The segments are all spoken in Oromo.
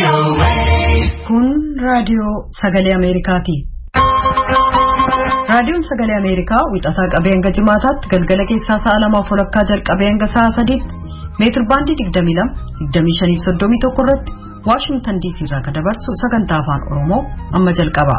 Kun raadiyoo Sagalee Ameerikaati. Raadiyoon Sagalee Ameerikaa wixataa qabee hanga jimaataatti galgala keessaa sa'a 2:00 jalqabee hanga sa'a 3:00 meetir baandii 22, 25 irratti Washington DC irraa kan dabarsu sagantaa afaan Oromoo amma jalqaba.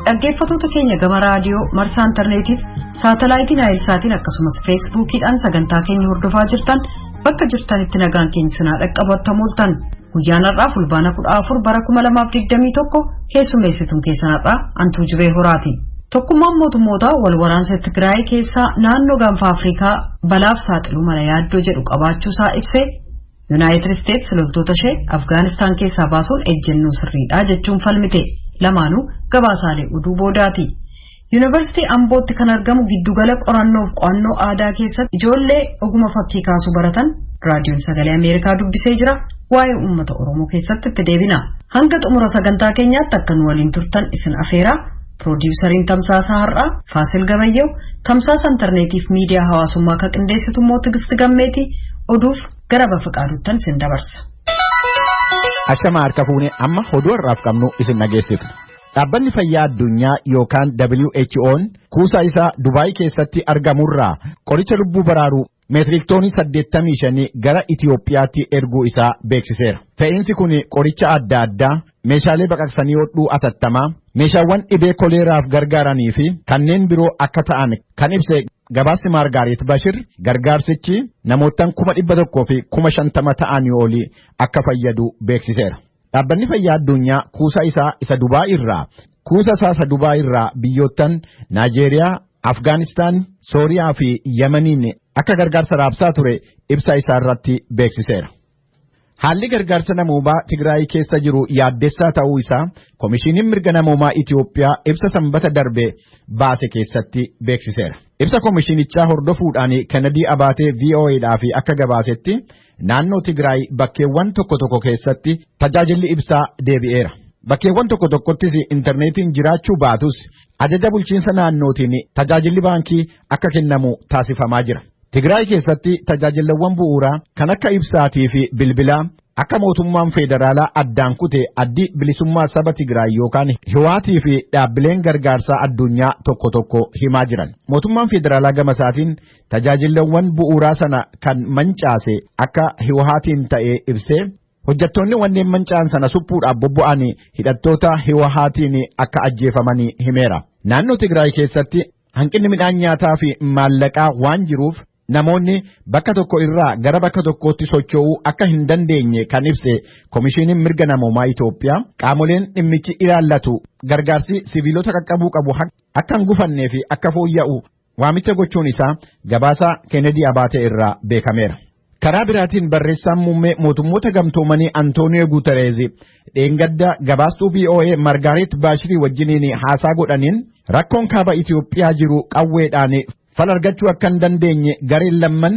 Dhaggeeffattoota keenya gama raadiyoo marsaa intarneetiif saatalaayitii Naayilsaatiin akkasumas feesbuukiidhaan sagantaa keenya hordofaa jirtan bakka jirtanitti nagaan keenya sinaa dhaqqabattamooltan guyyaan har'aa fulbaana 14 bara 2021 keessummeessituun keessan har'aa Antuu Jibee Horaati. Tokkummaan mootummoota wal waraansa Tigraay keessaa naannoo gaanfa Afrikaa balaaf saaxiluu mala yaaddoo jedhu qabaachuusaa ibsee United States loltoota ishee Afghanistan keessaa baasuun ejjennoo sirriidha jechuun falmite. Lamaanuu gabaasaalee oduu boodaati. Yuunivarsiitii Ambootti kan argamu giddugala qorannoof qo'annoo aadaa keessatti ijoollee oguma fakkii kaasuu baratan raadiyoon Sagalee Ameerikaa dubbisee jira. Waa'ee uummata Oromoo keessatti itti deebina. Hanga xumura sagantaa keenyaatti akka nu waliin turtan isin afeeraa. Piroodyusariin tamsaasaa har'aa Faasil Gabayyew, tamsaasa intarneetiif miidiyaa hawaasummaa kan qindeessitu immoo Tigisti Gammeeti. Oduuf gara Bafaqaaduuttan isin dabarsa. Ashama harka fuune amma oduu har'aaf qabnu isin dhageessifna. Dhaabbanni fayyaa addunyaa yookaan WHO'n kuusaa isaa Dubaay keessatti argamurraa qoricha lubbuu baraaruu meetiriiktoonii 85 gara Itiyoophiyaatti erguu isaa beeksiseera. Fe'iinsi kun qoricha adda addaa, meeshaalee baqaqsanii hodhuu atattamaa, meeshaawwan dhibee koleeraaf gargaaranii fi kanneen biroo akka ta'an kan ibse gabaasni Maargaaret Bashir gargaarsichi namootaan 100,000 fi 50,000 ta'anii olii akka fayyadu beeksiseera. Dhaabbanni fayyaa addunyaa kuusaa isaa isa Dubaay irraa biyyoottan Naajeeriyaa, Afgaanistaan, Sooriyaa fi Yemeniin akka gargaarsa raabsaa ture ibsa isaa irratti beeksiseera. Haalli gargaarsa namoomaa Tigraay keessa jiru yaaddessaa ta'uu isaa Komishiiniin Mirga Namoomaa Itiyoophiyaa ibsa sanbata darbe baase keessatti beeksiseera. Ibsa komishiinichaa hordofuudhaan Kennedy Abaatee VOA'dhaaf akka gabaasetti naannoo Tigraay bakkeewwan tokko keessatti tajaajilli ibsaa deebi'eera. Bakkeewwan tokkottis intarneetiin jiraachuu baatus ajaja bulchiinsa naannootiin tajaajilli baankii akka kennamu taasifamaa jira. Tigraay keessatti tajaajilawwan bu'uuraa kan akka ibsaatii fi bilbilaa akka mootummaan federaalaa addaan kute addi bilisummaa saba Tigraay yookaan Hiwaatii fi dhaabbileen gargaarsaa addunyaa tokko himaa jiran. Mootummaan federaalaa gama isaatiin tajaajilawwan bu'uuraa sana kan mancaase akka Hiwaatiin ta'ee ibsee hojjettoonni wanneen mancaan sana suphuudhaaf bobba'an hidhattoota Hiwaatiin akka ajjeefamanii himeera. Naannoo Tigraay keessatti hanqinni midhaan nyaataa fi maallaqaa waan jiruuf namoonni bakka tokko irraa gara bakka tokkootti socho'uu akka hin dandeenye kan ibse Komishiiniin Mirga Namoomaa Itoophiyaa qaamoleen dhimmichi ilaallatu gargaarsi siviilota qaqqabuu qabu akka hin gufannee fi akka fooyya'u waamicha gochuun isaa gabaasa Kennedy Abaatee irraa beekameera. Karaa biraatiin barreessaan muummee mootummoota gamtoomanii Antooniyoo Guutereez dheengadda gabaastuu VOA Maargaaret Baashirii wajjiniin haasaa godhaniin rakkoon kaaba Itoophiyaa jiru qawweedhaan fal argachuu akka hin dandeenye gareen lamman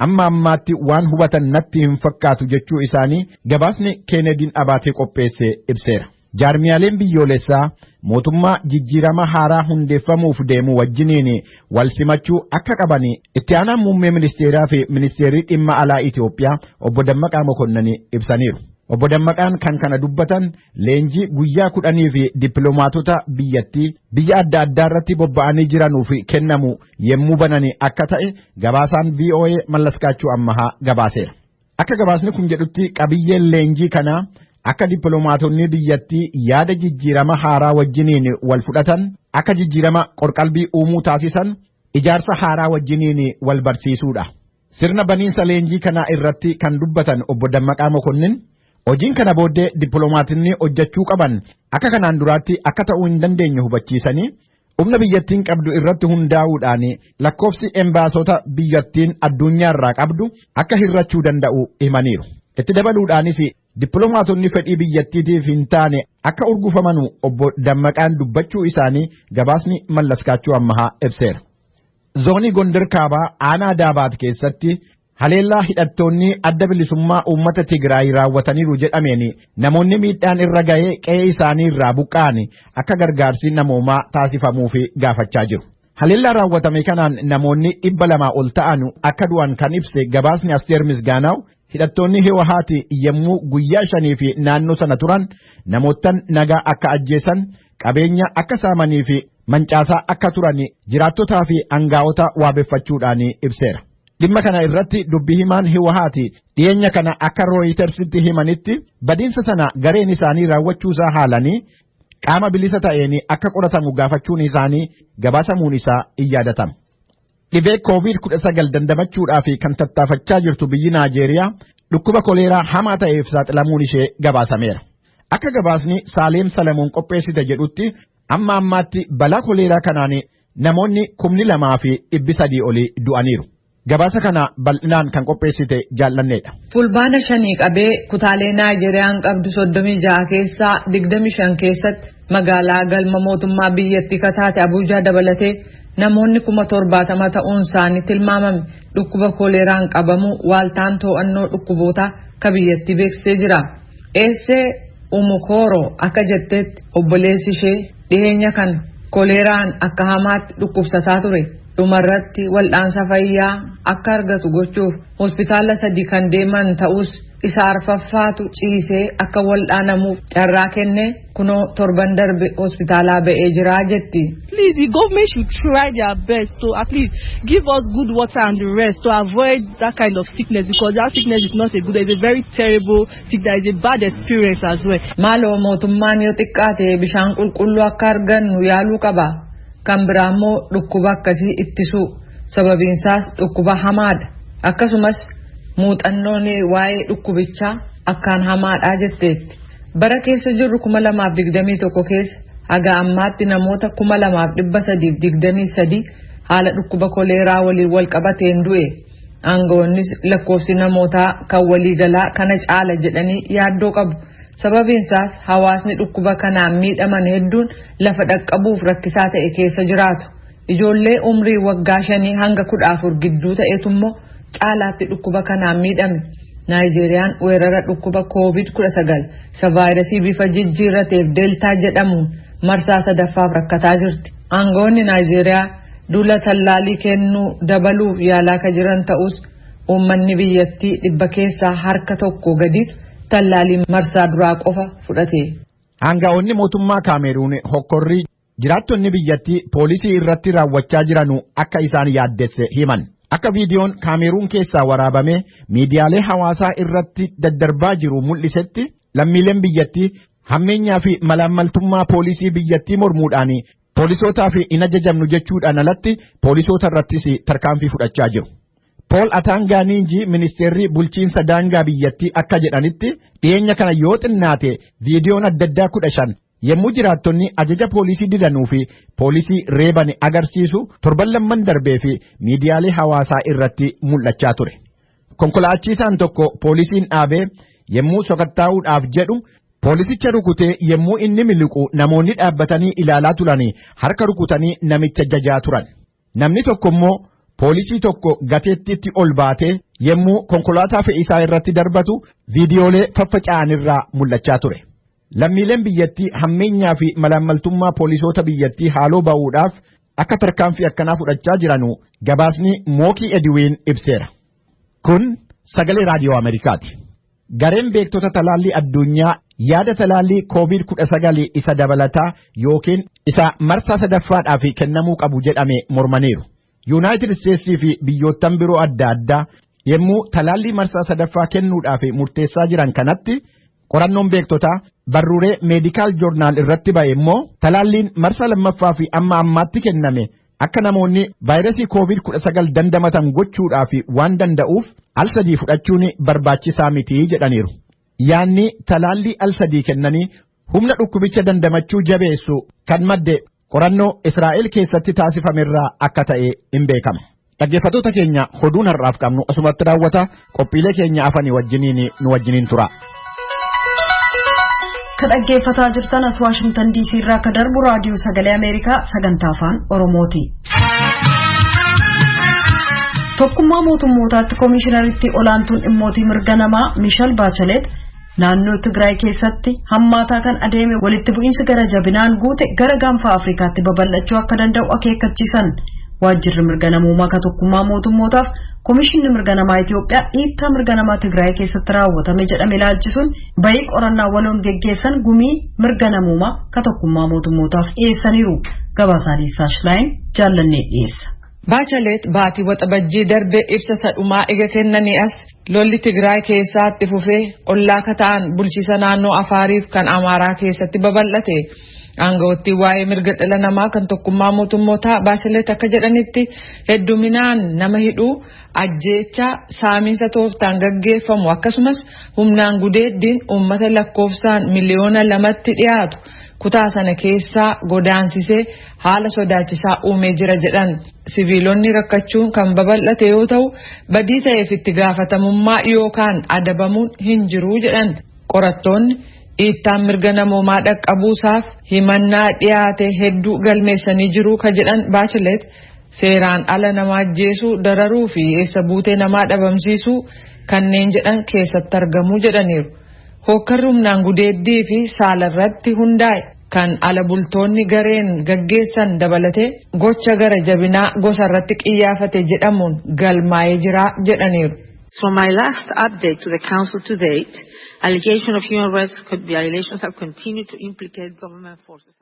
amma ammaatti waan hubatan natti hin fakkaatu jechuu isaanii gabaasni Kennedy Abaatee qopheesse ibseera. Jaarmiyaaleen biyyoolessaa mootummaa jijjiirama haaraa hundeeffamuuf deemu wajjiniin wal simachuu akka qaban itti aanaan muummee ministeeraa fi ministeerri dhimma alaa Itoophiyaa obbo Dammaqaa Mokonnon ibsaniiru. Obbo Dammaqaan kan kana dubbatan leenjii guyyaa 10 fi dippiloomaatota biyyattii biyya adda addaa irratti bobba'anii jiranuuf kennamu yemmuu banani akka ta'e gabaasaan VOA Mallaskaachuu Ammahaa gabaaseera. Akka gabaasni kun jedhutti qabiyyeen leenjii kanaa akka dippiloomaatonni biyyattii yaada jijjiirama haaraa wajjiniin wal fudhatan akka jijjiirama qorqalbii uumuu taasisan ijaarsa haaraa wajjiniin wal barsiisuudha. Sirna baniinsa leenjii kanaa irratti kan dubbatan obbo Dammaqaa Mokonnin hojiin kana booddee dippiloomaatonni hojjechuu qaban akka kanaan duraatti akka ta'uu hin dandeenye hubachiisanii humna biyyattiin qabdu irratti hundaa'uudhaan lakkoofsi embaasota biyyattiin addunyaarraa qabdu akka hirrachuu danda'u himaniiru. Itti dabaluudhaanis dippiloomaatonni fedhii biyyattiitiif hin taane akka urgufaman obbo Dammaqaan dubbachuu isaanii gabaasni Mallaskaachuu Ammahaa ibseera. Zoonii Gondar Kaabaa aanaa Daabaat keessatti haleellaa hidhattoonni adda bilisummaa uummata Tigraay raawwataniiru jedhameen namoonni miidhaan irra ga'ee qe'ee isaanii irraa buqqa'an akka gargaarsi namoomaa taasifamuuf gaafachaa jiru. Haleellaa raawwatame kanaan namoonni 200 ol ta'an akka du'an kan ibse gabaasni Asteer Misgaanaw hidhattoonni Hiwahaati yommuu guyyaa 5 fi naannoo sana turan namootan nagaa akka ajjeesan qabeenya akka saamanii fi mancaasaa akka turan jiraattotaa fi aangaa'ota waabeffachuudhaan ibseera. Dhimma kana irratti dubbii himaan Hiwahaati dhiyeenya kana akka Rooyitersitti himanitti badiinsa sana gareen isaanii raawwachuusaa haalanii qaama bilisa ta'een akka qoratamu gaafachuun isaanii gabaasamuun isaa in yaadatama. Dhibee COVID-19 dandamachuudhaaf kan tattaafachaa jirtu biyyi Naajeeriyaa dhukkuba koleeraa hamaa ta'eef saaxilamuun ishee gabaasameera. Akka gabaasni Saaleem Salamuun qopheessite jedhutti amma ammaatti balaa koleeraa kanaan namoonni 2,300 olii du'aniiru. Gabaasa kana bal'inaan kan qopheessite jaallanneedha. Fulbaana 5 qabee kutaalee Naajeeriyaan qabdu 36 keessaa 25 keessatti magaalaa galma mootummaa biyyattii kataate Abuujaa dabalatee namoonni 70,000 ta'uun isaanii tilmaamame dhukkuba koleeraan qabamu waaltaan to'annoo dhukkuboota ka biyyattii beeksisee jira. Eessee Umukoro akka jetteetti obboleessi ishee dhiyeenya kana koleeraan akka hamaatti dhukkubsataa ture. Dhumarratti wal'aansa fayyaa akka argatu gochuuf hospitaala 3 kan deeman ta'us isa arfaffaatu ciisee akka wal'aanamuuf carraa kenne kunoo torban darbe hospitaalaa ba'ee jira jetti. Please, the government should try their best to at least give us good water and the rest to avoid that kind of sickness, because that sickness is not a good, it's a very terrible sickness, it's a bad experience as well. Maaloo mootummaan yoo xiqqaate bishaan qulqulluu akka argannu yaaluu qaba. Kan biraammoo dhukkuba akkasii ittisu sababiinsaas dhukkuba hamaadha. Akkasumas muuxannoon waa'ee dhukkubichaa akkaan hamaadha jetteetti. Bara keessa jirru 2021 keessa haga ammaatti namoota 2,323 haala dhukkuba koleeraa waliin wal qabateen du'e. Aangawoonnis lakkoofsi namootaa kan waliigalaa kana caala jedhanii yaaddoo qabu. Sababiinsaas hawaasni dhukkuba kanaan miidhaman hedduun lafa dhaqqabuuf rakkisaa ta'e keessa jiraatu. Ijoollee umrii waggaa 5 hanga 14 gidduu ta'etummoo caalaatti dhukkuba kanaan miidhame. Naayijeeriyaan weerara dhukkuba COVID-19 isa vaayirasii bifa jijjiirrateef deeltaa jedhamuun marsaa 3ffaaf rakkataa jirti. Aangawoonni Naayijeeriyaa duula tallaalii kennuu dabaluuf yaalaa ka jiran ta'us uummanni biyyattii 100 keessaa harka 1 gadi tallaalii marsaa duraa qofa fudhate. Aangawoonni mootummaa Kaameruun hokkorrii jiraattonni biyyattii poolisii irratti raawwachaa jiranu akka isaan yaaddesse himan. Akka viidiyoon Kaameruun keessaa waraabame miidiyaalee hawaasaa irratti daddarbaa jiru mul'isetti lammiileen biyyattii hammeenyaa fi malaammaltummaa poolisii biyyattii mormuudhaan poolisootaa fi hin ajajamnu jechuudhaan alatti poolisoota irrattis tarkaanfii fudhachaa jiru. Paul Atanganinji ministeerri bulchiinsa daangaa biyyattii akka jedhanitti dhiyeenya kana yoo xinnaate viidiyoon adda addaa 15 yommuu jiraattonni ajaja poolisii didanuu fi poolisii reeban agarsiisu torban lamman darbee fi miidiyaalee hawaasaa irratti mul'achaa ture. Konkolaachiisaan tokko poolisiin dhaabee yommuu sokattaa'uudhaaf jedhu poolisicha rukutee yommuu inni miliqu namoonni dhaabbatanii ilaalaa turanii harka rukutanii namicha jajaa turan. Namni tokko immoo poolisii tokko gateettiitti ol baatee yommuu konkolaataa fe'isaa irratti darbatu viidiyoolee faffaca'anirraa mul'achaa ture. Lammiileen biyyattii hammeenyaa fi malaammaltummaa poolisoota biyyattii haaloo ba'uudhaaf akka tarkaanfii akkanaa fudhachaa jiranu gabaasni Mookii Edwiin ibseera. Kun sagalee raadiyoo Ameerikaati. Gareen beektota talaallii addunyaa yaada talaallii COVID-19 isa dabalataa yookiin isa marsaa 3ffaadhaaf kennamuu qabu jedhame mormaniiru. United States fi biyyoottan biroo adda addaa yommuu talaallii marsaa 3ffaa kennuudhaaf murteessaa jiran kanatti qorannoon beektotaa barruuree Medical Journal irratti ba'e immoo talaalliin marsaa 2ffaa fi amma ammaatti kenname akka namoonni vaayirasii COVID-19 dandamatan gochuudhaaf waan danda'uuf al 3 fudhachuun barbaachisaa miti jedhaniiru. Yaanni talaallii al 3 kennanii humna dhukkubicha dandamachuu jabeessu kan madde qorannoo Israa'el keessatti taasifamerraa akka ta'e hin beekama. Dhaggeeffattoota keenya oduun har'aaf qabnu asumatti raawwata. Qophiilee keenya afanii nu wajjiniin tura. Kan dhaggeeffataa jirtan as Washington DC irraa akka darbu raadiyoo sagalee Ameerikaa sagantaa afaan Oromooti. Tokkummaa mootummootaatti koomishinaritti olaantuun dhimmootii mirga namaa Michelle Bachelet naannoo Tigraay keessatti hammaataa kan adeeme walitti bu'iinsi gara jabinaan guute gara gaanfa Afrikaatti babal'achuu akka danda'u akeekkachiisan. Waajjirri mirga namoomaa ka tokkummaa mootummootaaf Komishinni mirga namaa Itoophiyaa dhiittaa mirga namaa Tigraay keessatti raawwatame jedhame ilaalchisuun bayii qorannaa waloon geggeessan gumii mirga namoomaa ka tokkummaa mootummootaaf dhiyeessaniiru. Gabaasaalee Saashlaayin jaallannee dhiyeessa. Baachaleet baatii waxabajjii darbee ibsa sadhumaa ega kennanii as lolli Tigraay keessatti fufee ollaa ka ta'an bulchiisa naannoo Afaariif kan Amaaraa keessatti babal'ate. Aangawotti waa'ee mirga dhala namaa kan tokkummaa mootummootaa Baachaleet akka jedhanitti hedduminaan nama hidhuu, ajjeecha, saamiinsa tooftaan gaggeeffamu akkasumas humnaan gudeeddiin uummata lakkoofsaan miliyoona 2tti dhiyaatu kutaa sana keessaa godaansisee haala sodaachisaa uumee jira jedhan. Siviilonni rakkachuun kan babal'ate yoo ta'u badii ta'eef itti gaafatamummaa yookaan adabamuun hin jiru jedhan. Qorattoonni dhiittaan mirga namoomaa dhaqqabuusaaf himannaa dhiyaate hedduu galmeessanii jiru ka jedhan Baachaleet seeraan ala nama ajjeesuu, dararuu fi eessa buutee namaa dhabamsiisuu kanneen jedhan keessatti argamuu jedhaniiru. Hokkarri humnaan gudeeddii fi saalarratti hundaa'e kan ala bultoonni gareen gaggeessan dabalatee gocha gara jabinaa gosarratti qiyyaafate jedhamuun galmaa'ee jira jedhaniiru. From my last update to the Council to date, allegations of human rights violations have continued to implicate government forces.